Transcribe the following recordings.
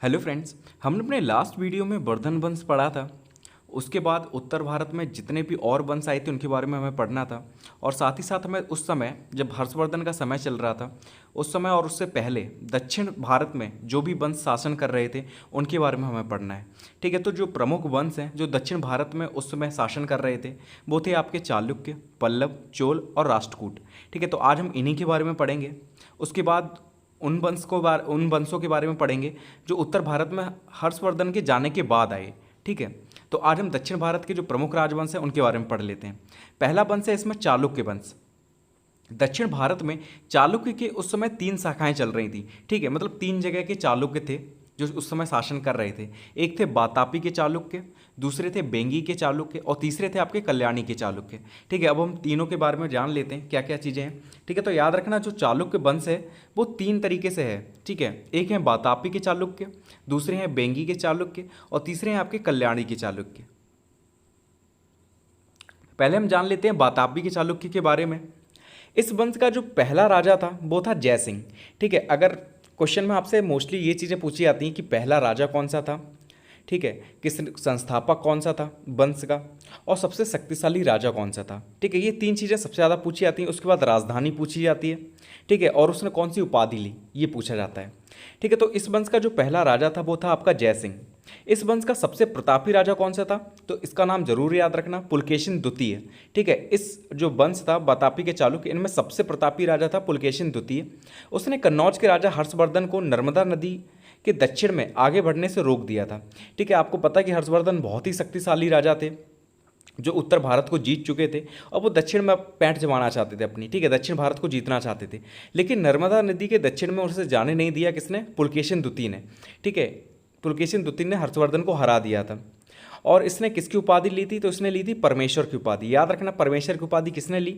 Hello friends, हमने अपने last video में वर्धन वंश पढ़ा था। उसके बाद उत्तर भारत में जितने भी और वंश आए थे उनके बारे में हमें पढ़ना था। और साथ ही साथ हमें उस समय जब हर्षवर्धन का समय चल रहा था उस समय और उससे पहले दक्षिण भारत में जो भी वंश शासन कर रहे थे उनके बारे में हमें पढ़ना है। ठीक है, तो जो प्रमुख वंश हैं जो दक्षिण भारत में उस समय शासन कर रहे थे वो थे आपके चालुक्य, पल्लव, चोल और राष्ट्रकूट। ठीक है, तो आज हम इन्हीं के बारे में पढ़ेंगे। उसके बाद उन वंशों के बारे में पढ़ेंगे जो उत्तर भारत में हर्षवर्धन के जाने के बाद आए। ठीक है, तो आज हम दक्षिण भारत के जो प्रमुख राजवंश हैं उनके बारे में पढ़ लेते हैं। पहला वंश है इसमें चालुक्य वंश। दक्षिण भारत में चालुक्य के उस समय तीन शाखाएं चल रही थी। ठीक है, मतलब तीन जगह के चालुक्य थे जो उस समय शासन कर रहे थे। एक थे बातापी के चालुक्य, दूसरे थे बेंगी के चालुक्य और तीसरे थे आपके कल्याणी के चालुक्य। ठीक है, अब हम तीनों के बारे में जान लेते हैं क्या क्या चीज़ें हैं। ठीक है, तो याद रखना जो चालुक्य वंश है वो तीन तरीके से है। ठीक है, एक है बातापी के चालुक्य, दूसरे हैं बेंगी के चालुक्य और तीसरे हैं आपके कल्याणी के चालुक्य। पहले हम जान लेते हैं बातापी के चालुक्य के बारे में। इस वंश का जो पहला राजा था वो था जयसिंह। ठीक है, अगर क्वेश्चन में आपसे मोस्टली ये चीज़ें पूछी जाती हैं कि पहला राजा कौन सा था, ठीक है, किस संस्थापक कौन सा था वंश का, और सबसे शक्तिशाली राजा कौन सा था। ठीक है, ये तीन चीज़ें सबसे ज़्यादा पूछी जाती हैं। उसके बाद राजधानी पूछी जाती है। ठीक है, और उसने कौन सी उपाधि ली ये पूछा जाता है। ठीक है, तो इस वंश का जो पहला राजा था वो था आपका जयसिंह। इस वंश का सबसे प्रतापी राजा कौन सा था, तो इसका नाम जरूर याद रखना, पुलकेशिन द्वितीय। ठीक है, इस जो वंश था बातापी के चालुक्य इनमें सबसे प्रतापी राजा था पुलकेशिन द्वितीय। उसने कन्नौज के राजा हर्षवर्धन को नर्मदा नदी के दक्षिण में आगे बढ़ने से रोक दिया था। ठीक है, आपको पता है कि हर्षवर्धन बहुत ही शक्तिशाली राजा थे जो उत्तर भारत को जीत चुके थे और वो दक्षिण में पैंठ जमाना चाहते थे अपनी। ठीक है, दक्षिण भारत को जीतना चाहते थे, लेकिन नर्मदा नदी के दक्षिण में उसे जाने नहीं दिया किसने, पुलकेशिन द्वितीय ने। ठीक है, पुलकेशिन द्वितीय ने हर्षवर्धन को हरा दिया था। और इसने किसकी उपाधि ली थी, तो इसने ली थी परमेश्वर की उपाधि। याद रखना, परमेश्वर की उपाधि किसने ली,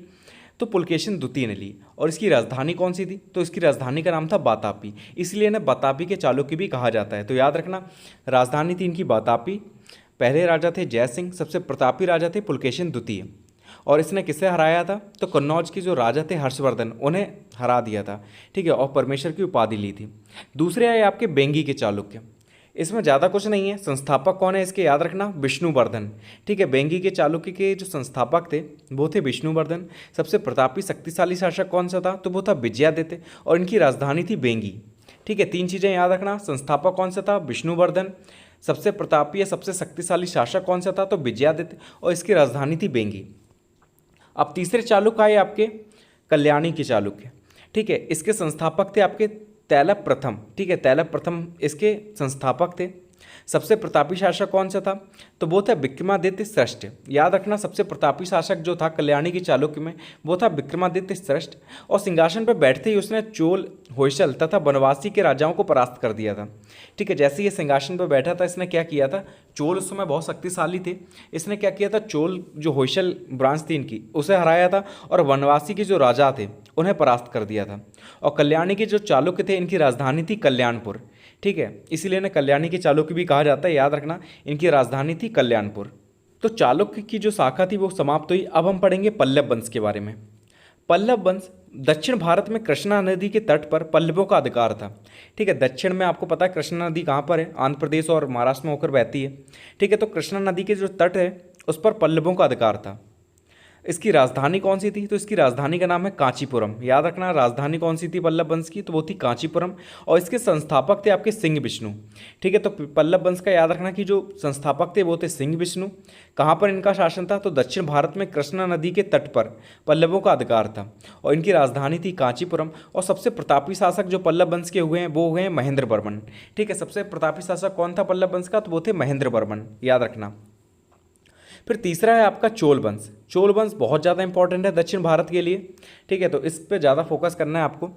तो पुलकेशिन द्वितीय ने ली। और इसकी राजधानी कौन सी थी, तो इसकी राजधानी का नाम था बातापी, इसलिए इन्हें बातापी के चालुक्य भी कहा जाता है। तो याद रखना, राजधानी थी इनकी बातापी, पहले राजा थे जयसिंह, सबसे प्रतापी राजा थे पुलकेशिन द्वितीय। और इसने किसे हराया था, तो कन्नौज के जो राजा थे हर्षवर्धन उन्हें हरा दिया था। ठीक है, और परमेश्वर की उपाधि ली थी। दूसरे आए आपके बेंगी के चालुक्य। इसमें ज़्यादा कुछ नहीं है, संस्थापक कौन है इसके याद रखना, विष्णुवर्धन। ठीक है, बेंगी के चालुक्य के जो संस्थापक थे वो थे विष्णुवर्धन। सबसे प्रतापी शक्तिशाली शासक कौन सा था, तो वो था विजयादित्य और इनकी राजधानी थी बेंगी। ठीक है, तीन चीज़ें याद रखना, संस्थापक कौन सा था, विष्णुवर्धन, सबसे प्रतापी या सबसे शक्तिशाली शासक कौन सा था, तो विजयादित्य, और इसकी राजधानी थी बेंगी। अब तीसरे चालुक्य आए आपके कल्याणी के चालुक्य। ठीक है, इसके संस्थापक थे आपके तैलप प्रथम। ठीक है, तैलप प्रथम इसके संस्थापक थे। सबसे प्रतापी शासक कौन सा था, तो वो था विक्रमादित्य श्रेष्ठ। याद रखना, सबसे प्रतापी शासक जो था कल्याणी की चालुक्य में वो था विक्रमादित्य श्रेष्ठ। और सिंहासन पर बैठते ही उसने चोल, होयसल तथा बनवासी के राजाओं को परास्त कर दिया था। ठीक है, जैसे ये सिंहासन पर बैठा था इसने क्या किया था, चोल उस समय बहुत शक्तिशाली थे, इसने क्या किया था, चोल जो होयसल ब्रांच थी इनकी उसे हराया था और वनवासी के जो राजा थे उन्हें परास्त कर दिया था। और कल्याणी के जो चालुक्य थे इनकी राजधानी थी कल्याणपुर। ठीक है, इसीलिए इन्हें कल्याणी के चालुक्य भी कहा जाता है। याद रखना, इनकी राजधानी थी कल्याणपुर। तो चालुक्य की जो शाखा थी वो समाप्त हुई। अब हम पढ़ेंगे पल्लव वंश के बारे में। पल्लव वंश दक्षिण भारत में कृष्णा नदी के तट पर पल्लवों का अधिकार था। ठीक है, दक्षिण में आपको पता है कृष्णा नदी कहाँ पर है, आंध्र प्रदेश और महाराष्ट्र में होकर बहती है। ठीक है, तो कृष्णा नदी के जो तट है उस पर पल्लवों का अधिकार था। इसकी राजधानी कौन सी थी, तो इसकी राजधानी का नाम है कांचीपुरम। याद रखना, राजधानी कौन सी थी पल्लव वंश की, तो वो थी कांचीपुरम। और इसके संस्थापक थे आपके सिंह विष्णु। ठीक है, तो पल्लव वंश का याद रखना कि जो संस्थापक थे वो थे सिंह विष्णु। कहाँ पर इनका शासन था, तो दक्षिण भारत में कृष्णा नदी के तट पर पल्लवों का अधिकार था और इनकी राजधानी थी कांचीपुरम। और सबसे प्रतापी शासक जो पल्लव वंश के हुए हैं वो हुए हैं महेंद्र वर्मन। ठीक है, सबसे प्रतापी शासक कौन था पल्लव वंश का, तो वो थे महेंद्र वर्मन। याद रखना। फिर तीसरा है आपका चोल वंश। चोल वंश बहुत ज़्यादा इंपॉर्टेंट है दक्षिण भारत के लिए। ठीक है, तो इस पे ज़्यादा फोकस करना है आपको।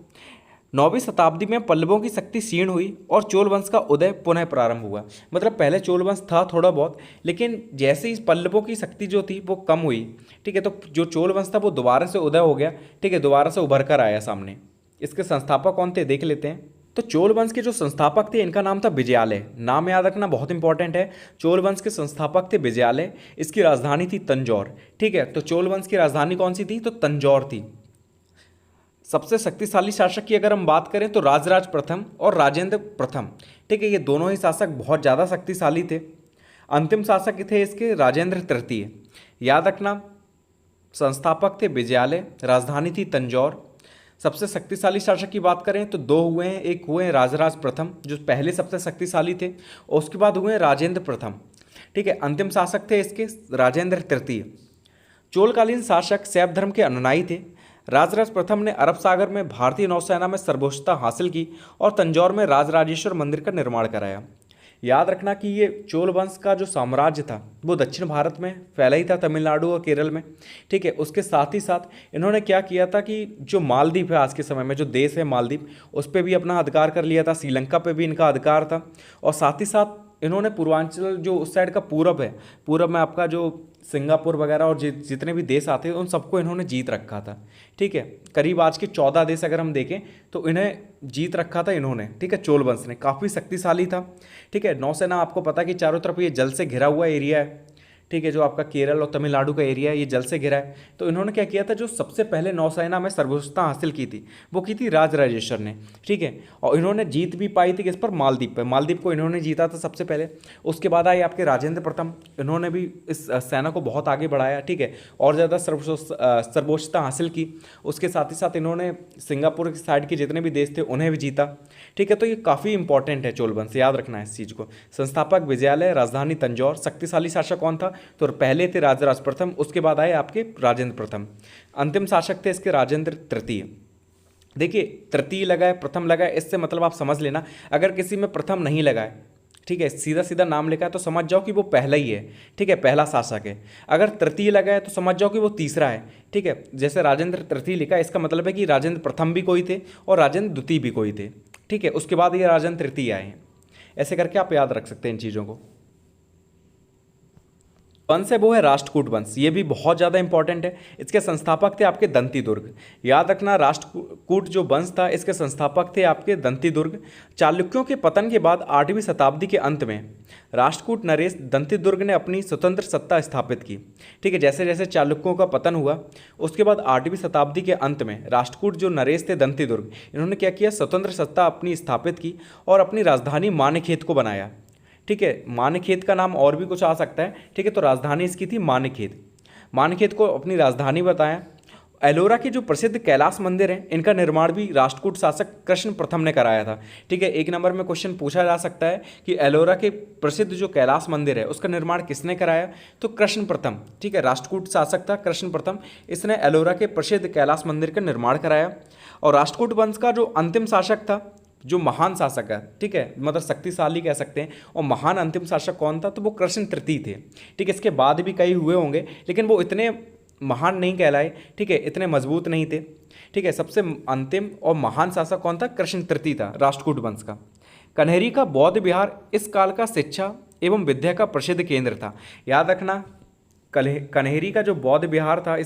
9वीं शताब्दी में पल्लवों की शक्ति क्षीण हुई और चोल वंश का उदय पुनः प्रारंभ हुआ। मतलब पहले चोल वंश था थोड़ा बहुत, लेकिन जैसे ही पल्लवों की शक्ति जो थी वो कम हुई। ठीक है, तो जो चोल वंश था वो दोबारा से उदय हो गया। ठीक है, दोबारा से उभर कर आया सामने। इसके संस्थापक कौन थे देख लेते हैं। तो चोल वंश के जो संस्थापक थे इनका नाम था विजयालय। नाम याद रखना, बहुत इंपॉर्टेंट है। चोल वंश के संस्थापक थे विजयालय, इसकी राजधानी थी तंजौर। ठीक है, तो चोल वंश की राजधानी कौन सी थी, तो तंजौर थी। सबसे शक्तिशाली शासक की अगर हम बात करें तो राजराज प्रथम और राजेंद्र प्रथम, ठीक है, ये दोनों ही शासक बहुत ज़्यादा शक्तिशाली थे। अंतिम शासक थे इसके राजेंद्र तृतीय। याद रखना, संस्थापक थे विजयालय, राजधानी थी तंजौर। सबसे शक्तिशाली शासक की बात करें तो दो हुए हैं, एक हुए हैं राजराज प्रथम जो पहले सबसे शक्तिशाली थे, और उसके बाद हुए हैं राजेंद्र प्रथम, ठीक है। अंतिम शासक थे इसके राजेंद्र तृतीय। चोलकालीन शासक शैव धर्म के अनुयायी थे। राजराज प्रथम ने अरब सागर में भारतीय नौसेना में सर्वोच्चता हासिल की और तंजौर में राजराजेश्वर मंदिर का निर्माण कराया। याद रखना कि ये चोल वंश का जो साम्राज्य था वो दक्षिण भारत में फैला ही था, तमिलनाडु और केरल में, ठीक है। उसके साथ ही साथ इन्होंने क्या किया था कि जो मालदीव है आज के समय में जो देश है मालदीव, उस पर भी अपना अधिकार कर लिया था, श्रीलंका पे भी इनका अधिकार था, और साथ ही साथ इन्होंने पूर्वांचल जो उस साइड का पूरब है, पूरब में आपका जो सिंगापुर वगैरह और जितने भी देश आते हैं उन सबको इन्होंने जीत रखा था, ठीक है। करीब आज के 14 देश अगर हम देखें तो इन्हें जीत रखा था इन्होंने, ठीक है। चोल वंश ने काफ़ी शक्तिशाली था, ठीक है। नौसेना आपको पता है कि चारों तरफ ये जल से घिरा हुआ एरिया है, ठीक है। जो आपका केरल और तमिलनाडु का एरिया है ये जल से घिरा है। तो इन्होंने क्या किया था, जो सबसे पहले नौसेना में सर्वोच्चता हासिल की थी वो की थी राजराजेश्वर ने, ठीक है। और इन्होंने जीत भी पाई थी किस पर, मालदीव पर। मालदीव को इन्होंने जीता था सबसे पहले। उसके बाद आए आपके राजेंद्र प्रथम, इन्होंने भी इस सेना को बहुत आगे बढ़ाया, ठीक है, और ज़्यादा सर्वोच्चता हासिल की। उसके साथ ही साथ इन्होंने सिंगापुर की साइड के जितने भी देश थे उन्हें भी जीता, ठीक है। तो ये काफ़ी इंपॉर्टेंट है चोल वंश, याद रखना है इस चीज़ को। संस्थापक विजयालय, राजधानी तंजौर। शक्तिशाली शासक कौन था, तो पहले थे राजराज प्रथम, उसके बाद आए आपके राजेंद्र प्रथम। अंतिम शासक थे इसके राजेंद्र तृतीय। देखिए तृतीय लगाए प्रथम लगाए, इससे मतलब आप समझ लेना, अगर किसी में प्रथम नहीं लगाए, ठीक है, सीधा सीधा नाम लिखा है तो समझ जाओ कि वो पहला ही है, ठीक है, पहला शासक है। अगर तृतीय लगा है तो समझ जाओ कि वो तीसरा है, ठीक है। जैसे राजेंद्र तृतीय लिखा है, इसका मतलब है कि राजेंद्र प्रथम भी कोई थे और राजेंद्र द्वितीय भी कोई थे, ठीक है। उसके बाद ये राजेंद्र तृतीय आए हैं। ऐसे करके आप याद रख सकते हैं इन चीज़ों को। वंश है वो है राष्ट्रकूट वंश, ये भी बहुत ज़्यादा इंपॉर्टेंट है। इसके संस्थापक थे आपके दंती दुर्ग। याद रखना, राष्ट्रकूट जो वंश था इसके संस्थापक थे आपके दंती दुर्ग। चालुक्यों के पतन के बाद 8वीं शताब्दी के अंत में राष्ट्रकूट नरेश दंती दुर्ग ने अपनी स्वतंत्र सत्ता स्थापित की, ठीक है। जैसे जैसे चालुक्यों का पतन हुआ उसके बाद 8वीं शताब्दी के अंत में राष्ट्रकूट जो नरेश थे दंती दुर्ग, इन्होंने क्या किया, स्वतंत्र सत्ता अपनी स्थापित की और अपनी राजधानी मानेखेत को बनाया, ठीक है। मानेखेत का नाम और भी कुछ आ सकता है, ठीक है। तो राजधानी इसकी थी मानेखेत। मानेखेत को अपनी राजधानी बताया। एलोरा के जो प्रसिद्ध कैलाश मंदिर हैं इनका निर्माण भी राष्ट्रकूट शासक कृष्ण प्रथम ने कराया था, ठीक है। 1 नंबर में क्वेश्चन पूछा जा सकता है कि एलोरा के प्रसिद्ध जो कैलाश मंदिर है उसका निर्माण किसने कराया, तो कृष्ण प्रथम, ठीक है। राष्ट्रकूट शासक था कृष्ण प्रथम, इसने एलोरा के प्रसिद्ध कैलाश मंदिर का निर्माण कराया। और राष्ट्रकूट वंश का जो अंतिम शासक था, जो महान शासक है, ठीक है, मतलब शक्तिशाली कह सकते हैं, और महान अंतिम शासक कौन था, तो वो कृष्ण तृतीय थे, ठीक है। इसके बाद भी कई हुए होंगे लेकिन वो इतने महान नहीं कहलाए, ठीक है, इतने मजबूत नहीं थे, ठीक है। सबसे अंतिम और महान शासक कौन था, कृष्ण तृतीय था राष्ट्रकूट वंश का। कन्हेरी का बौद्ध विहार इस काल का शिक्षा एवं विद्या का प्रसिद्ध केंद्र था। याद रखना, कन्हेरी का जो बौद्ध विहार था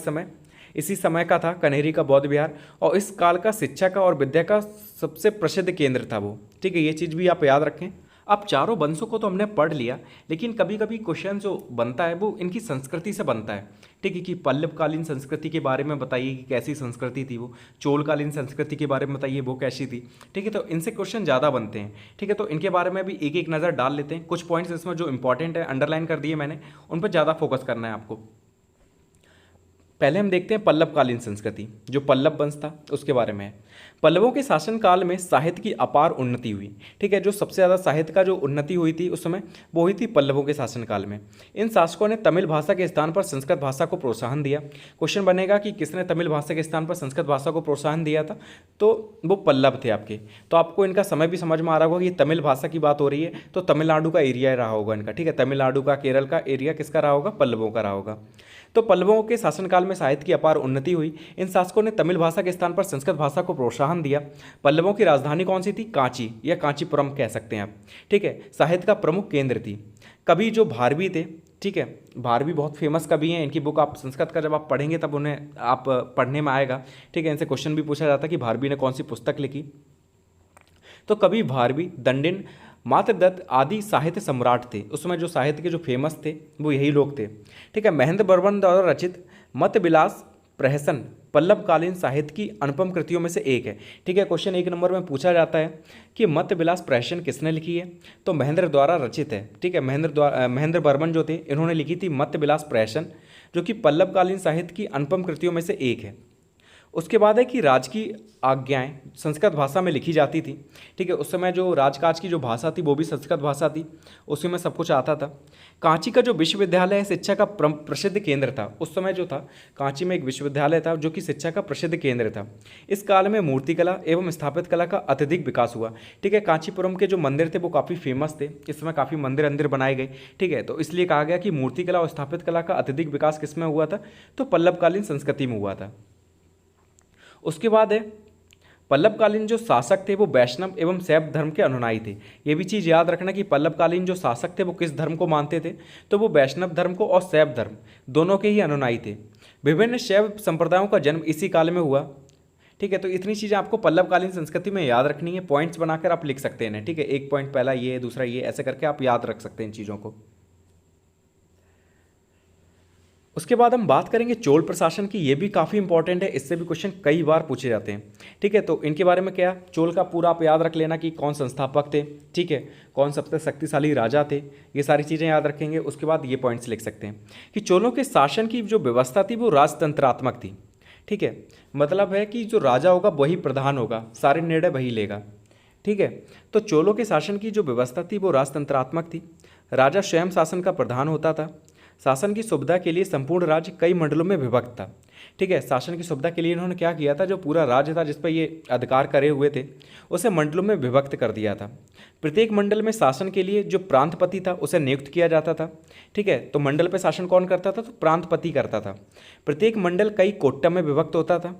इसी समय का था कन्हेरी का बौद्ध विहार, और इस काल का शिक्षा का और विद्या का सबसे प्रसिद्ध केंद्र था वो, ठीक है। ये चीज़ भी आप याद रखें। अब चारों वंशों को तो हमने पढ़ लिया, लेकिन कभी कभी क्वेश्चन जो बनता है वो इनकी संस्कृति से बनता है, ठीक है। कि पल्लवकालीन संस्कृति के बारे में बताइए कि कैसी संस्कृति थी वो, चोलकालीन संस्कृति के बारे में बताइए वो कैसी थी, ठीक है। तो इनसे क्वेश्चन ज़्यादा बनते हैं, ठीक है। तो इनके बारे में भी एक एक नज़र डाल लेते हैं। कुछ पॉइंट्स इसमें जो इंपॉर्टेंट है अंडरलाइन कर दिए मैंने, उन पर ज़्यादा फोकस करना है आपको। पहले हम देखते हैं पल्लवकालीन संस्कृति, जो पल्लव वंश था उसके बारे में है। पल्लवों के शासनकाल में साहित्य की अपार उन्नति हुई, ठीक है। जो सबसे ज़्यादा साहित्य का जो उन्नति हुई थी उस समय वो हुई थी पल्लवों के शासनकाल में। इन शासकों ने तमिल भाषा के स्थान पर संस्कृत भाषा को प्रोत्साहन दिया। क्वेश्चन बनेगा कि किसने तमिल भाषा के स्थान पर संस्कृत भाषा को प्रोत्साहन दिया था, तो वो पल्लव थे आपके। तो आपको इनका समय भी समझ में आ रहा होगा कि तमिल भाषा की बात हो रही है तो तमिलनाडु का एरिया रहा होगा इनका, ठीक है। तमिलनाडु का, केरल का एरिया किसका रहा होगा, पल्लवों का रहा होगा। तो पल्लवों के शासनकाल में साहित्य की अपार उन्नति हुई। इन शासकों ने तमिल भाषा के स्थान पर संस्कृत भाषा को प्रोत्साहन दिया। पल्लवों की राजधानी कौन सी थी, कांची या कांचीपुरम कह सकते हैं आप, ठीक है। साहित्य का प्रमुख केंद्र थी। कवि जो भारवी थे, ठीक है, भारवी बहुत फेमस कवि हैं। इनकी बुक आप संस्कृत का जब आप पढ़ेंगे तब उन्हें आप पढ़ने में आएगा, ठीक है। इनसे क्वेश्चन भी पूछा जाता है कि भारवी ने कौन सी पुस्तक लिखी। तो कवि भारवी, दंडिन, मातृदत्त आदि साहित्य सम्राट थे। उसमें जो साहित्य के जो फेमस थे वो यही लोग थे, ठीक है। महेंद्र बर्मन द्वारा रचित मत विलास प्रहसन पल्लवकालीन साहित्य की अनुपम कृतियों में से एक है। ठीक है, क्वेश्चन 1 नंबर में पूछा जाता है कि मत्स्य विलास प्रहसन किसने लिखी है, तो महेंद्र द्वारा रचित है। ठीक है, महेंद्र बर्मन जो थे इन्होंने लिखी थी मत्स्य विलास प्रहसन, जो कि पल्लवकालीन साहित्य की अनुपम कृतियों में से एक है। उसके बाद है कि राज की आज्ञाएं संस्कृत भाषा में लिखी जाती थी। ठीक है, उस समय जो राजकाज की जो भाषा थी वो भी संस्कृत भाषा थी, उसी में सब कुछ आता था। कांची का जो विश्वविद्यालय है शिक्षा का प्रसिद्ध केंद्र था। उस समय जो था कांची में एक विश्वविद्यालय था जो कि शिक्षा का प्रसिद्ध केंद्र था। इस काल में मूर्तिकला एवं स्थापित कला का अत्यधिक विकास हुआ। ठीक है, कांचीपुरम के जो मंदिर थे वो काफ़ी फेमस थे, इस समय काफ़ी मंदिर अंदिर बनाए गए। ठीक है, तो इसलिए कहा गया कि मूर्तिकला और स्थापित कला का अत्यधिक विकास किस में हुआ था, तो पल्लवकालीन संस्कृति में हुआ था। उसके बाद है पल्लवकालीन जो शासक थे वो वैष्णव एवं शैव धर्म के अनुयायी थे। ये भी चीज़ याद रखना कि पल्लवकालीन जो शासक थे वो किस धर्म को मानते थे, तो वो वैष्णव धर्म को और शैव धर्म दोनों के ही अनुयायी थे। विभिन्न शैव संप्रदायों का जन्म इसी काल में हुआ। ठीक है, तो इतनी चीज़ें आपको पल्लवकालीन संस्कृति में याद रखनी है, पॉइंट्स बनाकर आप लिख सकते हैं। ठीक है, एक पॉइंट पहला ये, दूसरा ये, ऐसे करके आप याद रख सकते हैं इन चीज़ों को। उसके बाद हम बात करेंगे चोल प्रशासन की। ये भी काफ़ी इंपॉर्टेंट है, इससे भी क्वेश्चन कई बार पूछे जाते हैं। ठीक है, तो इनके बारे में क्या, चोल का पूरा आप याद रख लेना कि कौन संस्थापक थे, ठीक है, कौन सबसे शक्तिशाली राजा थे, ये सारी चीज़ें याद रखेंगे। उसके बाद ये पॉइंट्स लिख सकते हैं कि चोलों के शासन की जो व्यवस्था थी वो राजतंत्रात्मक थी। ठीक है, मतलब है कि जो राजा होगा वही प्रधान होगा, सारे निर्णय वही लेगा। ठीक है, तो चोलों के शासन की जो व्यवस्था थी वो राजतंत्रात्मक थी। राजा स्वयं शासन का प्रधान होता था। शासन की सुविधा के लिए संपूर्ण राज्य कई मंडलों में विभक्त था। ठीक है, शासन की सुविधा के लिए इन्होंने क्या किया था, जो पूरा राज्य था जिस पर ये अधिकार करे हुए थे उसे मंडलों में विभक्त कर दिया था। प्रत्येक मंडल में शासन के लिए जो प्रांतपति था उसे नियुक्त किया जाता था। ठीक है, तो मंडल पर शासन कौन करता था, तो प्रांतपति करता था। प्रत्येक मंडल कई कोट्टम में विभक्त होता था।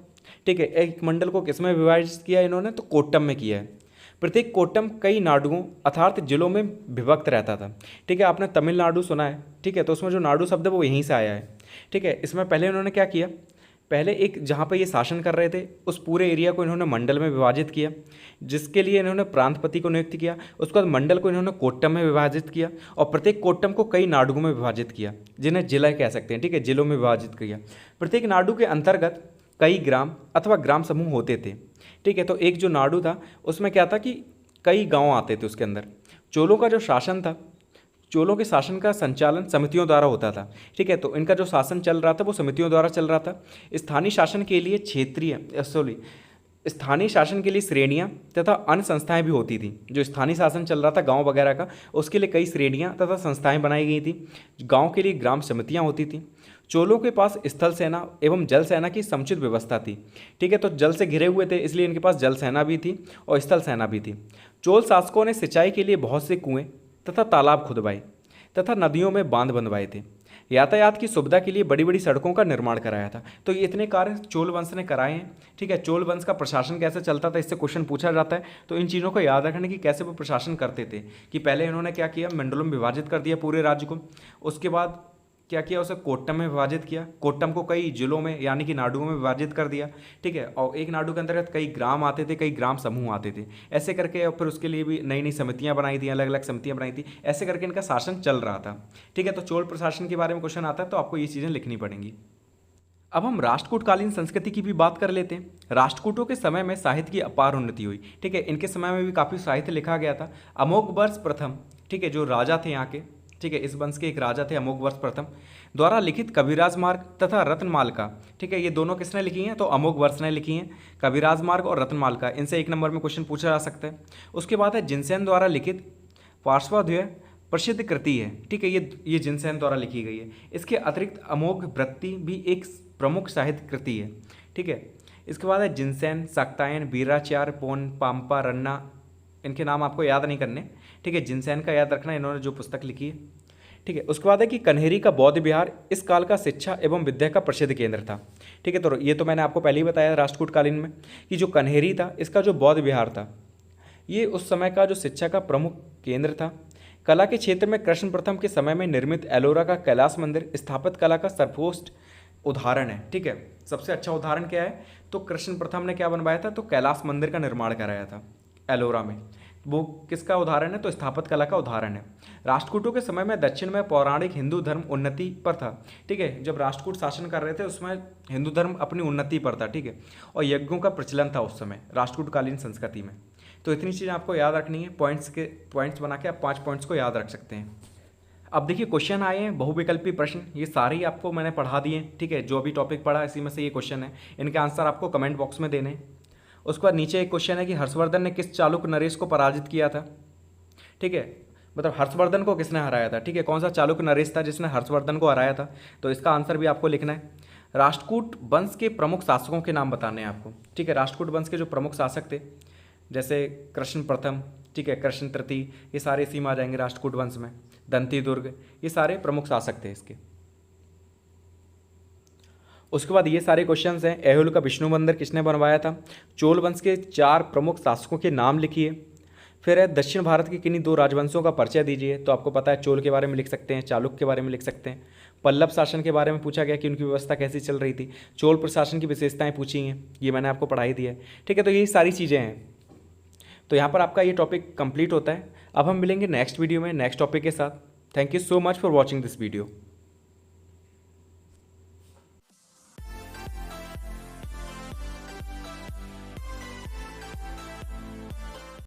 ठीक है, एक मंडल को किस में विभाजित किया इन्होंने, तो कोट्टम में किया है। प्रत्येक कोट्टम कई नाडुओं अर्थात जिलों में विभक्त रहता था। ठीक है, आपने तमिलनाडु सुना है, ठीक है, तो उसमें जो नाडु शब्द है वो यहीं से आया है। ठीक है, इसमें पहले इन्होंने क्या किया, पहले एक जहाँ पर ये शासन कर रहे थे उस पूरे एरिया को इन्होंने मंडल में विभाजित किया, जिसके लिए इन्होंने प्रांतपति को नियुक्त किया। उसके बाद मंडल को इन्होंने कोट्टम में विभाजित किया और प्रत्येक कोट्टम को कई नाडुओं में विभाजित किया, जिन्हें जिला कह सकते हैं। ठीक है, जिलों में विभाजित किया। प्रत्येक नाडु के अंतर्गत कई ग्राम अथवा ग्राम समूह होते थे। ठीक है, तो एक जो नाडु था उसमें क्या था कि कई गांव आते थे उसके अंदर। चोलों का जो शासन था, चोलों के शासन का संचालन समितियों द्वारा होता था। ठीक है, तो इनका जो शासन चल रहा था वो समितियों द्वारा चल रहा था। स्थानीय शासन के लिए स्थानीय शासन के लिए श्रेणियां तथा अन्य संस्थाएं भी होती थी। जो स्थानीय शासन चल रहा था गांव वगैरह का, उसके लिए कई श्रेणियां तथा संस्थाएं बनाई गई थी। गांव के लिए ग्राम समितियां होती थी। चोलों के पास स्थल सेना एवं जल सेना की समुचित व्यवस्था थी। ठीक है, तो जल से घिरे हुए थे इसलिए इनके पास जल सेना भी थी और स्थल सेना भी थी। चोल शासकों ने सिंचाई के लिए बहुत से कुएं तथा तालाब खुदवाए तथा नदियों में बांध बनवाए थे। यातायात की सुविधा के लिए बड़ी बड़ी सड़कों का निर्माण कराया था। तो ये इतने कार्य चोल वंश ने कराए हैं। ठीक है, चोल वंश का प्रशासन कैसे चलता था इससे क्वेश्चन पूछा जाता है। तो इन चीज़ों को याद रखने की कैसे वो प्रशासन करते थे कि पहले इन्होंने क्या किया, मंडलों में विभाजित कर दिया पूरे राज्य को। उसके बाद क्या किया, उसे कोट्टम में विभाजित किया। कोट्टम को कई जिलों में यानी कि नाडुओं में विभाजित कर दिया। ठीक है, और एक नाडु के अंतर्गत कई ग्राम आते थे, कई ग्राम समूह आते थे। ऐसे करके और फिर उसके लिए भी नई नई समितियां बनाई थी, अलग अलग समितियां बनाई थी। ऐसे करके इनका शासन चल रहा था। ठीक है, तो चोल प्रशासन के बारे में क्वेश्चन आता है तो आपको ये चीज़ें लिखनी पड़ेंगी। अब हम राष्ट्रकूटकालीन संस्कृति की भी बात कर लेते हैं। राष्ट्रकूटों के समय में साहित्य की अपार उन्नति हुई। ठीक है, इनके समय में भी काफ़ी साहित्य लिखा गया था। अमोघवर्ष प्रथम, ठीक है, जो राजा थे यहाँ के, ठीक है, इस वंश के एक राजा थे अमोघवर्ष प्रथम, द्वारा लिखित कविराज मार्ग तथा रत्नमालिका। ठीक है, ये दोनों किसने लिखी हैं, तो अमोघवर्ष ने लिखी हैं, कविराज मार्ग और रत्नमालिका। इनसे 1 नंबर में क्वेश्चन पूछा जा सकता है। उसके बाद है जिनसेन द्वारा लिखित पार्श्वाध्याय प्रसिद्ध कृति है। ठीक है, ये जिनसेन द्वारा लिखी गई है। इसके अतिरिक्त अमोघ वृत्ति भी एक प्रमुख साहित्य कृति है। ठीक है, इसके बाद है जिनसेन, शाक्तायन, वीराचार्य, पोन, पाम्पा, रन्ना। इनके नाम आपको याद नहीं करने। ठीक है, जिनसेन का याद रखना, इन्होंने जो पुस्तक लिखी है। ठीक है, उसके बाद है कि कन्हेरी का बौद्ध विहार इस काल का शिक्षा एवं विद्या का प्रसिद्ध केंद्र था। ठीक है, तो ये तो मैंने आपको पहले ही बताया राष्ट्रकूटकालीन में कि जो कन्हेरी था इसका जो बौद्ध विहार था ये उस समय का जो शिक्षा का प्रमुख केंद्र था। कला के क्षेत्र में कृष्ण प्रथम के समय में निर्मित एलोरा का कैलाश मंदिर स्थापित कला का सर्वोत्कृष्ट उदाहरण है। ठीक है, सबसे अच्छा उदाहरण क्या है, तो कृष्ण प्रथम ने क्या बनवाया था, तो कैलाश मंदिर का निर्माण कराया था एलोरा में। वो किसका उदाहरण है? तो स्थापत्य कला का उदाहरण है। राष्ट्रकूटों के समय में दक्षिण में पौराणिक हिंदू धर्म उन्नति पर था। ठीक है, जब राष्ट्रकूट शासन कर रहे थे उसमें हिंदू धर्म अपनी उन्नति पर था। ठीक है, और यज्ञों का प्रचलन था उस समय राष्ट्रकूटकालीन संस्कृति में। तो इतनी चीज़ें आपको याद रखनी है, पॉइंट्स बना के आप 5 पॉइंट्स को याद रख सकते हैं। अब देखिए क्वेश्चन आए हैं बहुविकल्पी प्रश्न, ये सारे ही आपको मैंने पढ़ा दिए। ठीक है, जो भी टॉपिक पढ़ा इसी में से ये क्वेश्चन है, इनके आंसर आपको कमेंट बॉक्स में देने। उसके बाद नीचे एक क्वेश्चन है कि हर्षवर्धन ने किस चालुक्य नरेश को पराजित किया था। ठीक है, मतलब हर्षवर्धन को किसने हराया था। ठीक है, कौन सा चालुक्य नरेश था जिसने हर्षवर्धन को हराया था, तो इसका आंसर भी आपको लिखना है। राष्ट्रकूट वंश के प्रमुख शासकों के नाम बताने हैं आपको। ठीक है, राष्ट्रकूट वंश के जो प्रमुख शासक थे जैसे कृष्ण प्रथम, ठीक है, कृष्ण तृतीय, ये सारे इसी में आ जाएंगे राष्ट्रकूट वंश में। दंती दुर्ग, ये सारे प्रमुख शासक थे इसके। उसके बाद ये सारे क्वेश्चंस हैं। ऐहोल का विष्णु मंदिर किसने बनवाया था। चोल वंश के 4 प्रमुख शासकों के नाम लिखिए। फिर है दक्षिण भारत के किन्हीं 2 राजवंशों का परिचय दीजिए। तो आपको पता है चोल के बारे में लिख सकते हैं, चालुक्य के बारे में लिख सकते हैं। पल्लव शासन के बारे में पूछा गया कि उनकी व्यवस्था कैसी चल रही थी। चोल प्रशासन की विशेषताएं पूछी हैं, ये मैंने आपको पढ़ाई दी है। ठीक है, तो यही सारी चीज़ें हैं। तो यहाँ पर आपका ये टॉपिक कंप्लीट होता है। अब हम मिलेंगे नेक्स्ट वीडियो में नेक्स्ट टॉपिक के साथ। Thank you so much for watching this video.